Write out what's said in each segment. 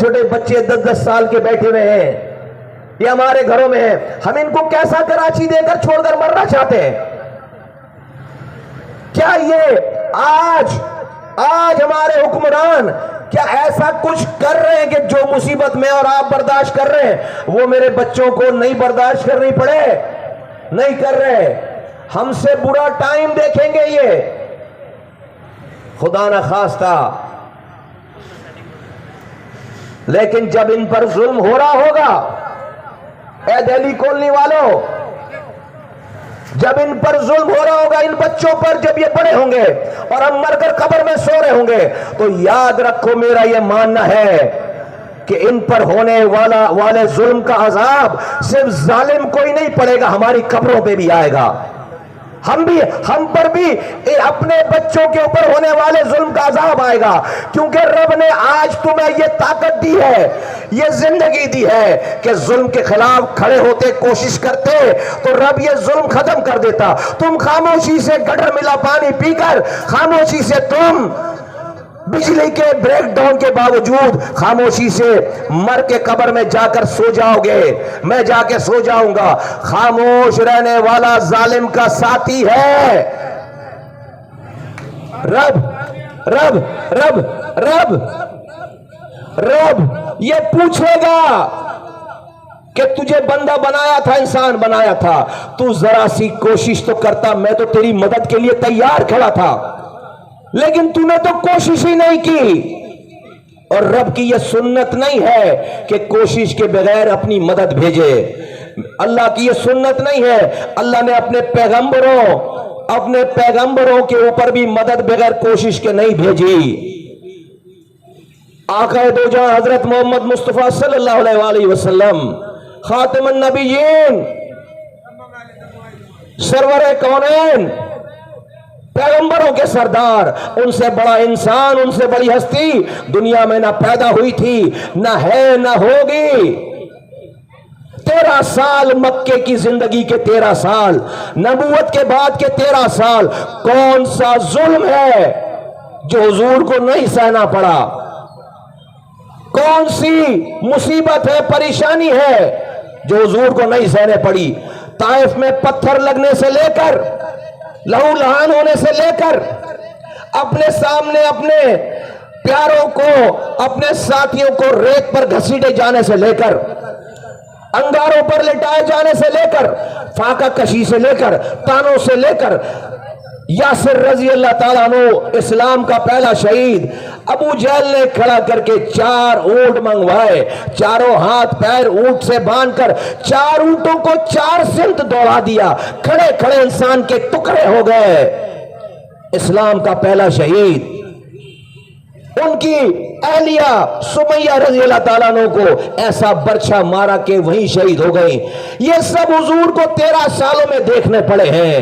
چھوٹے بچے 10-10 سال کے بیٹھے ہوئے ہیں، یہ ہمارے گھروں میں ہیں، ہم ان کو کیسا کراچی دے کر چھوڑ کر مرنا چاہتے ہیں؟ کیا یہ آج ہمارے حکمران کیا ایسا کچھ کر رہے ہیں کہ جو مصیبت میں اور آپ برداشت کر رہے ہیں وہ میرے بچوں کو نہیں برداشت کرنی پڑے؟ نہیں کر رہے۔ ہم سے برا ٹائم دیکھیں گے یہ، خدا نہ خواستہ، لیکن جب ان پر ظلم ہو رہا ہوگا، اے دہلی کالونی والوں، جب ان پر ظلم ہو رہا ہوگا، ان بچوں پر، جب یہ بڑے ہوں گے اور ہم مر کر قبر میں سو رہے ہوں گے، تو یاد رکھو میرا یہ ماننا ہے کہ ان پر ہونے والے ظلم کا عذاب صرف ظالم کو ہی نہیں پڑے گا، ہماری قبروں پہ بھی آئے گا، ہم پر بھی اپنے بچوں کے اوپر ہونے والے ظلم کا عذاب آئے گا، کیونکہ رب نے آج تمہیں یہ طاقت دی ہے، یہ زندگی دی ہے کہ ظلم کے خلاف کھڑے ہوتے کوشش کرتے تو رب یہ ظلم ختم کر دیتا۔ تم خاموشی سے گٹر ملا پانی پی کر، خاموشی سے تم بجلی کے بریک ڈاؤن کے باوجود خاموشی سے مر کے قبر میں جا کر سو جاؤ گے، میں جا کے سو جاؤں گا۔ خاموش رہنے والا ظالم کا ساتھی ہے رب۔ رب رب رب رب یہ پوچھے گا کہ تجھے بندہ بنایا تھا، انسان بنایا تھا، تو ذرا سی کوشش تو کرتا، میں تو تیری مدد کے لیے تیار کھڑا تھا، لیکن تو نے تو کوشش ہی نہیں کی۔ اور رب کی یہ سنت نہیں ہے کہ کوشش کے بغیر اپنی مدد بھیجے، اللہ کی یہ سنت نہیں ہے۔ اللہ نے اپنے پیغمبروں کے اوپر بھی مدد بغیر کوشش کے نہیں بھیجی۔ آقا دو جہاں حضرت محمد مصطفیٰ صلی اللہ علیہ وآلہ وسلم، خاتم النبیین، سرور کونین، پیغمبروں کے سردار، ان سے بڑا انسان، ان سے بڑی ہستی دنیا میں نہ پیدا ہوئی تھی، نہ ہے، نہ ہوگی۔ 13 سال مکے کی زندگی کے 13 سال، نبوت کے بعد کے 13 سال، کون سا ظلم ہے جو حضور کو نہیں سہنا پڑا؟ کون سی مصیبت ہے، پریشانی ہے جو حضور کو نہیں سہنے پڑی؟ طائف میں پتھر لگنے سے لے کر، لہو لہان ہونے سے لے کر، اپنے سامنے اپنے پیاروں کو، اپنے ساتھیوں کو ریت پر گھسیٹے جانے سے لے کر، انگاروں پر لٹائے جانے سے لے کر، فاقہ کشی سے لے کر، تانوں سے لے کر، یاسر رضی اللہ تعالیٰ عنہ اسلام کا پہلا شہید، ابو جہل نے کھڑا کر کے 4 اونٹ منگوائے، چاروں ہاتھ پیر اونٹ سے باندھ کر 4 اونٹوں کو 4 سمت دوڑا دیا، کھڑے کھڑے انسان کے ٹکڑے ہو گئے۔ اسلام کا پہلا شہید، ان کی اہلیہ سمیہ رضی اللہ تعالیٰ عنہ کو ایسا برچھا مارا کہ وہیں شہید ہو گئی۔ یہ سب حضور کو 13 سالوں میں دیکھنے پڑے ہیں۔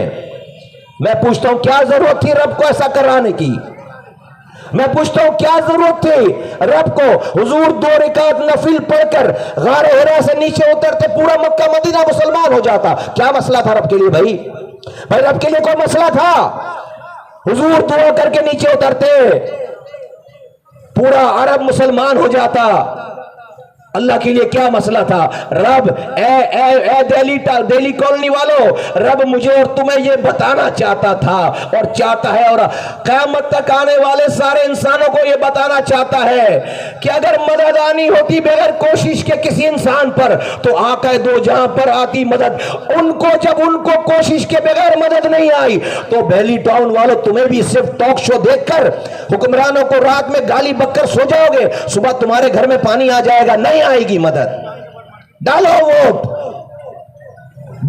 میں پوچھتا ہوں کیا ضرورت تھی رب کو ایسا کرانے کی؟ میں پوچھتا ہوں کیا ضرورت تھی رب کو؟ حضور 2 رکعت نفل پڑھ کر غار حرا سے نیچے اترتے، پورا مکہ مدینہ مسلمان ہو جاتا۔ کیا مسئلہ تھا رب کے لیے؟ بھائی رب کے لیے کوئی مسئلہ تھا؟ حضور دعا کر کے نیچے اترتے، پورا عرب مسلمان ہو جاتا۔ اللہ کے لیے کیا مسئلہ تھا؟ رب اے دہلی کالونی والوں، رب مجھے اور تمہیں یہ بتانا چاہتا تھا اور چاہتا ہے، اور قیامت تک آنے والے سارے انسانوں کو یہ بتانا چاہتا ہے کہ اگر مدد آنی ہوتی بغیر کوشش کے کسی انسان پر تو آقا دو جہاں پر آتی مدد۔ جب ان کو کوشش کے بغیر مدد نہیں آئی تو بہلی ٹاؤن والوں، تمہیں بھی صرف ٹاک شو دیکھ کر حکمرانوں کو رات میں گالی بک کر سو جاؤ گے، صبح تمہارے گھر میں پانی آ جائے گا، نہیں آئے گی مدد۔ ڈالو ووٹ،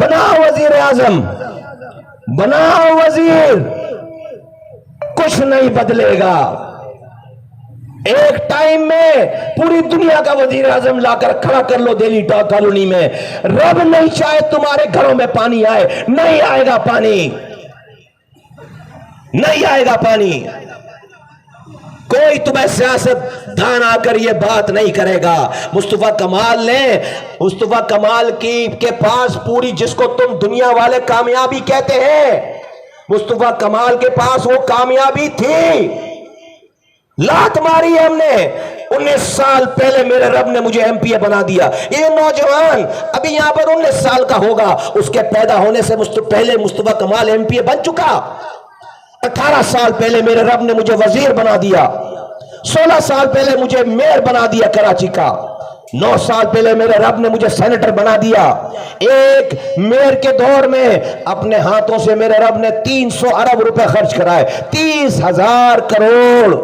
بناؤ وزیر اعظم، بناؤ وزیر، کچھ نہیں بدلے گا۔ ایک ٹائم میں پوری دنیا کا وزیر اعظم لا کر کھڑا کر لو دہلی کالونی میں، رب نہیں چاہے تمہارے گھروں میں پانی آئے، نہیں آئے گا پانی، نہیں آئے گا پانی۔ کوئی تمہیں سیاست دان آ کر یہ بات نہیں کرے گا۔ مصطفیٰ کمال کے پاس پوری، جس کو تم دنیا والے کامیابی کہتے ہیں، مصطفیٰ کمال کے پاس وہ کامیابی تھی۔ لات ماری ہم نے، 19 سال پہلے میرے رب نے مجھے ایم پی اے بنا دیا. یہ نوجوان ابھی یہاں پر 19 سال کا ہوگا, اس کے پیدا ہونے سے پہلے مصطفیٰ کمال ایم پی اے بن چکا. 18 سال پہلے میرے رب نے مجھے وزیر بنا دیا. 16 سال پہلے مجھے میئر بنا دیا کراچی کا. 9 سال پہلے میرے رب نے مجھے سینیٹر بنا دیا. ایک میئر کے دور میں اپنے ہاتھوں سے میرے رب نے 300 ارب روپے خرچ کرائے. 30,000 کروڑ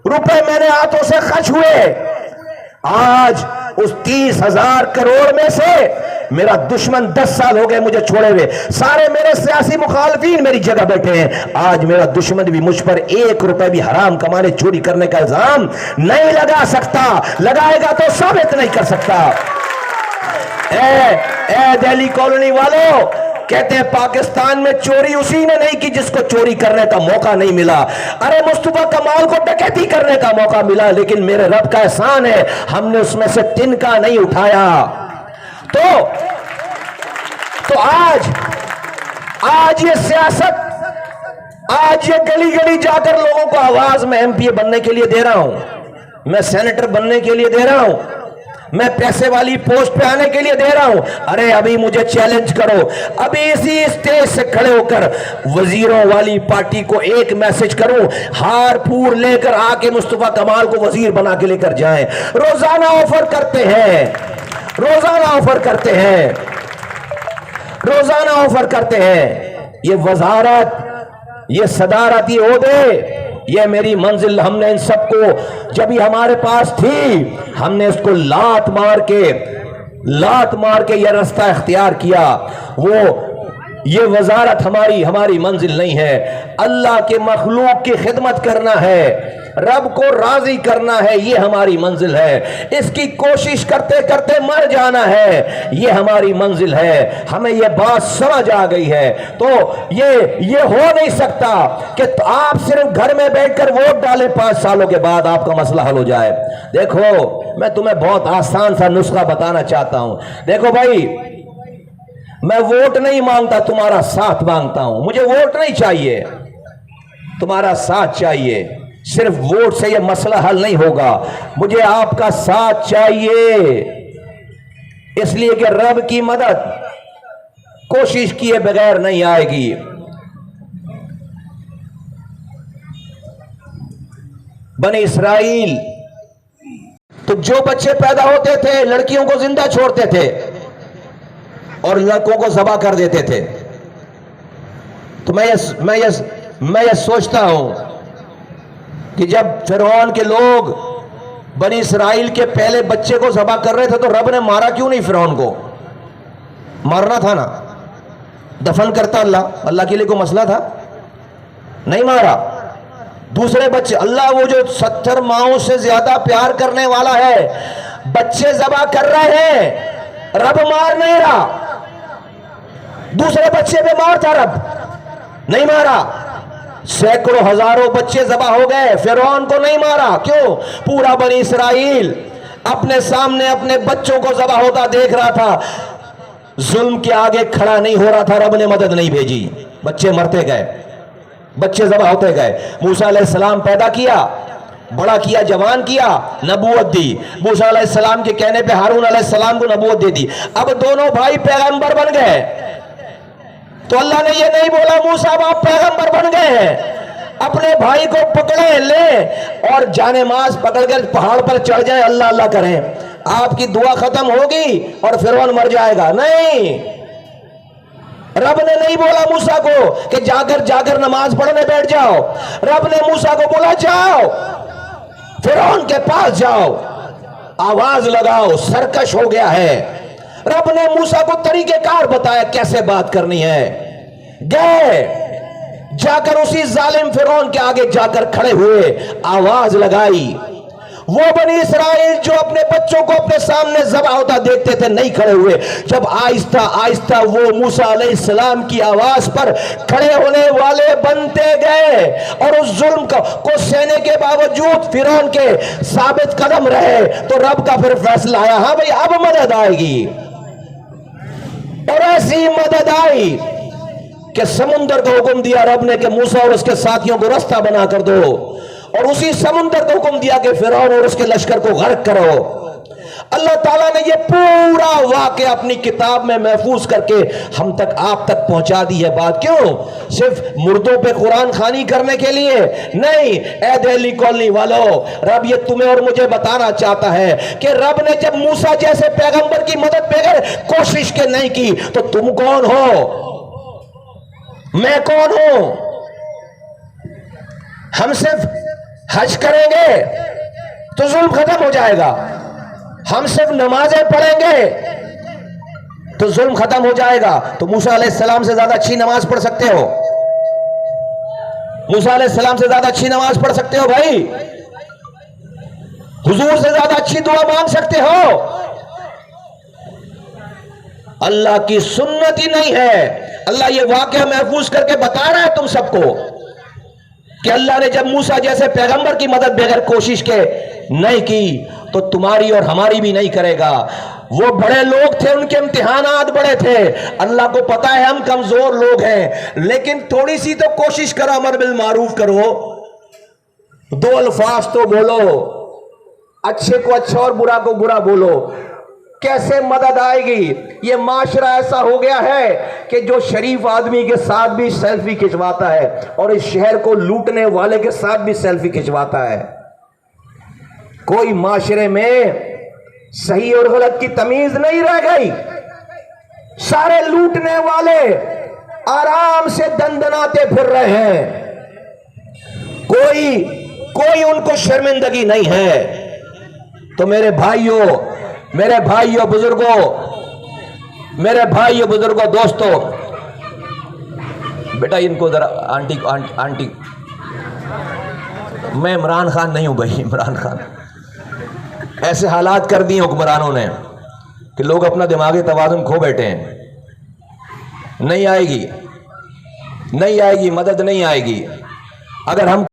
روپے میرے ہاتھوں سے خرچ ہوئے. آج اس 30,000 کروڑ میں سے میرا دشمن 10 سال ہو گئے مجھے چھوڑے ہوئے. سارے میرے سیاسی مخالفین میری جگہ بیٹھے ہیں. آج میرا دشمن بھی مجھ پر 1 روپے بھی حرام کمانے چوری کرنے کا الزام نہیں لگا سکتا. لگائے گا تو ثابت نہیں کر سکتا. اے دہلی کالونی والوں, کہتے ہیں پاکستان میں چوری اسی نے نہیں کی جس کو چوری کرنے کا موقع نہیں ملا. ارے مصطفیٰ کمال کو ڈکیتی کرنے کا موقع ملا, لیکن میرے رب کا احسان ہے ہم نے اس میں سے تنکا نہیں اٹھایا. تو آج یہ سیاست, آج یہ گلی گلی جا کر لوگوں کو آواز میں ایم پی اے بننے کے لیے دے رہا ہوں, میں سینیٹر بننے کے لیے دے رہا ہوں, میں پیسے والی پوسٹ پہ آنے کے لیے دے رہا ہوں. ارے ابھی مجھے چیلنج کرو, ابھی اسی اسٹیج سے کھڑے ہو کر وزیروں والی پارٹی کو ایک میسج کروں, ہار پور لے کر آ کے مصطفیٰ کمال کو وزیر بنا کے لے کر جائیں. روزانہ آفر کرتے ہیں, روزانہ آفر کرتے ہیں, روزانہ آفر کرتے ہیں. یہ وزارت, یہ صدارت, یہ عہدے, یہ میری منزل. ہم نے ان سب کو جب ہی ہمارے پاس تھی ہم نے اس کو لات مار کے یہ رستہ اختیار کیا. وہ یہ وزارت ہماری منزل نہیں ہے. اللہ کے مخلوق کی خدمت کرنا ہے, رب کو راضی کرنا ہے, یہ ہماری منزل ہے. اس کی کوشش کرتے کرتے مر جانا ہے, یہ ہماری منزل ہے. ہمیں یہ بات سمجھ آ گئی ہے. تو یہ ہو نہیں سکتا کہ آپ صرف گھر میں بیٹھ کر ووٹ ڈالیں, 5 سالوں کے بعد آپ کا مسئلہ حل ہو جائے. دیکھو میں تمہیں بہت آسان سا نسخہ بتانا چاہتا ہوں. دیکھو بھائی, میں ووٹ نہیں مانگتا, تمہارا ساتھ مانگتا ہوں. مجھے ووٹ نہیں چاہیے, تمہارا ساتھ چاہیے. صرف ووٹ سے یہ مسئلہ حل نہیں ہوگا, مجھے آپ کا ساتھ چاہیے. اس لیے کہ رب کی مدد کوشش کیے بغیر نہیں آئے گی. بنی اسرائیل تو جو بچے پیدا ہوتے تھے لڑکیوں کو زندہ چھوڑتے تھے اور لڑکوں کو ذبح کر دیتے تھے. تو میں یہ سوچتا ہوں کہ جب فرعون کے لوگ بنی اسرائیل کے پہلے بچے کو ذبح کر رہے تھے تو رب نے مارا کیوں نہیں فرعون کو؟ مارنا تھا نا, دفن کرتا اللہ کے لیے کوئی مسئلہ تھا؟ نہیں مارا. دوسرے بچے, اللہ وہ جو 70 ماؤں سے زیادہ پیار کرنے والا ہے, بچے ذبح کر رہے ہیں, رب مار نہیں رہا. دوسرے بچے پہ مار تھا, رب نہیں مارا. سینکڑوں ہزاروں بچے ذبح ہو گئے, فرعون کو نہیں مارا. کیوں؟ پورا بنی اسرائیل اپنے سامنے اپنے بچوں کو ذبح ہوتا دیکھ رہا تھا, ظلم کے آگے کھڑا نہیں ہو رہا تھا. رب نے مدد نہیں بھیجی, بچے مرتے گئے, بچے ذبح ہوتے گئے. موسیٰ علیہ السلام پیدا کیا, بڑا کیا, جوان کیا, نبوت دی. موسیٰ علیہ السلام کے کہنے پہ ہارون علیہ السلام کو نبوت دے دی. اب دونوں بھائی پیغمبر بن گئے. تو اللہ نے یہ نہیں بولا موسیٰ آپ پیغمبر بن گئے ہیں, اپنے بھائی کو پکڑیں, لیں اور جانے ماز پکڑ کر پہاڑ پر چڑھ جائیں, اللہ اللہ کریں, آپ کی دعا ختم ہوگی اور فرعون مر جائے گا. نہیں, رب نے نہیں بولا موسیٰ کو کہ جا کر نماز پڑھنے بیٹھ جاؤ. رب نے موسیٰ کو بولا جاؤ فرعون کے پاس جاؤ, آواز لگاؤ, سرکش ہو گیا ہے. رب نے موسیٰ کو طریقہ کار بتایا کیسے بات کرنی ہے. گئے, جا کر اسی ظالم فرعون کے آگے جا کر کھڑے ہوئے, آواز لگائی. وہ بنی اسرائیل جو اپنے بچوں کو اپنے سامنے ذبح ہوتا دیکھتے تھے نہیں کھڑے ہوئے. جب آہستہ آہستہ وہ موسیٰ علیہ السلام کی آواز پر کھڑے ہونے والے بنتے گئے اور اس ظلم کو سہنے کے باوجود فرعون کے ثابت قدم رہے, تو رب کا پھر فیصلہ آیا, ہاں بھئی اب مدد آئے گی. اور ایسی مدد آئی کہ سمندر کو حکم دیا رب نے کہ موسیٰ اور اس کے ساتھیوں کو رستہ بنا کر دو. اور اسی سمندر کو حکم دیا کہ فرعون اور اس کے لشکر کو غرق کرو۔ اللہ تعالیٰ نے یہ پورا واقعہ اپنی کتاب میں محفوظ کر کے ہم تک آپ تک پہنچا دی ہے۔ بات کیوں؟ صرف مردوں پہ قرآن خوانی کرنے کے لیے نہیں۔ اے دہلی کالونی والو، رب یہ تمہیں اور مجھے بتانا چاہتا ہے کہ رب نے جب موسیٰ جیسے پیغمبر کی مدد بغیر کوشش کے نہیں کی تو تم کون ہو؟ میں کون ہوں؟ ہم صرف حج کریں گے تو ظلم ختم ہو جائے گا، ہم صرف نمازیں پڑھیں گے تو ظلم ختم ہو جائے گا۔ تو موسیٰ علیہ السلام سے زیادہ اچھی نماز پڑھ سکتے ہو؟ موسیٰ علیہ السلام سے زیادہ اچھی نماز پڑھ سکتے ہو بھائی؟ حضور سے زیادہ اچھی دعا مانگ سکتے ہو؟ اللہ کی سنت ہی نہیں ہے۔ اللہ یہ واقعہ محفوظ کر کے بتا رہا ہے تم سب کو کہ اللہ نے جب موسیٰ جیسے پیغمبر کی مدد بغیر کوشش کے نہیں کی تو تمہاری اور ہماری بھی نہیں کرے گا۔ وہ بڑے لوگ تھے، ان کے امتحانات بڑے تھے، اللہ کو پتا ہے ہم کمزور لوگ ہیں، لیکن تھوڑی سی تو کوشش کرو، امر بالمعروف کرو، دو الفاظ تو بولو، اچھے کو اچھا اور برا کو برا بولو۔ کیسے مدد آئے گی؟ یہ معاشرہ ایسا ہو گیا ہے کہ جو شریف آدمی کے ساتھ بھی سیلفی کھنچواتا ہے اور اس شہر کو لوٹنے والے کے ساتھ بھی سیلفی کھنچواتا ہے۔ کوئی معاشرے میں صحیح اور غلط کی تمیز نہیں رہ گئی، سارے لوٹنے والے آرام سے دندناتے پھر رہے ہیں، کوئی ان کو شرمندگی نہیں ہے۔ تو میرے بھائیوں بزرگوں دوستوں، بیٹا ان کو ذرا آنٹی میں عمران خان نہیں ہوں بھائی، عمران خان ایسے حالات کر دیے حکمرانوں نے کہ لوگ اپنا دماغی توازن کھو بیٹھے ہیں۔ نہیں آئے گی مدد، نہیں آئے گی اگر ہم